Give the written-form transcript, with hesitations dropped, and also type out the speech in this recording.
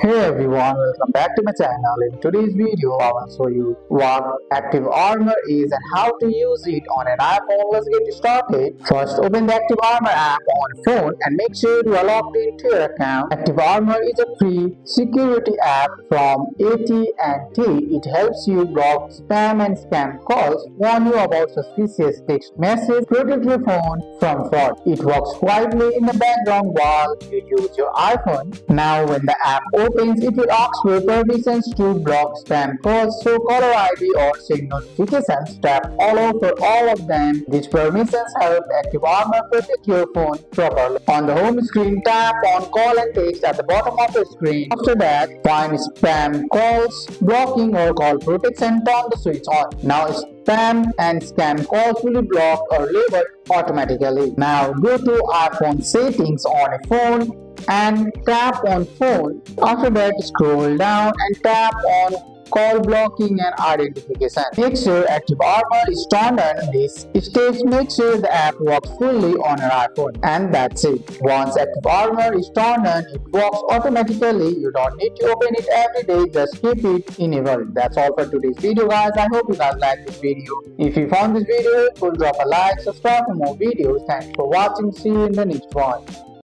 Hey everyone, welcome back to my channel. In today's video, I will show you what Active Armor is and how to use it on an iPhone. Let's get started. First, open the Active Armor app on phone and make sure you are logged into your account. Active Armor is a free security app from AT&T. It helps you block spam and scam calls, warn you about suspicious text messages, protect your phone from fraud. It works quietly in the background while you use your iPhone. Now, when the app opens, it will ask for permissions to block spam calls, show caller ID or send notifications. Tap allow for all of them. These permissions help Active Armor protect your phone properly. On the home screen, tap on call and text at the bottom of the screen. After that, find spam calls, blocking or call protection, turn the switch on. Now spam and scam calls will be blocked or labeled automatically. Now go to iPhone settings on a phone and tap on phone. After that, scroll down and tap on call blocking and identification. Make sure Active Armor is turned on. This stage makes sure the app works fully on your iPhone. And that's it. Once Active Armor is turned on, it works automatically. You don't need to open it every day. Just keep it enabled. That's all for today's video, guys. I hope you guys liked this video. If you found this video helpful, drop a like, subscribe for more videos. Thanks for watching. See you in the next one.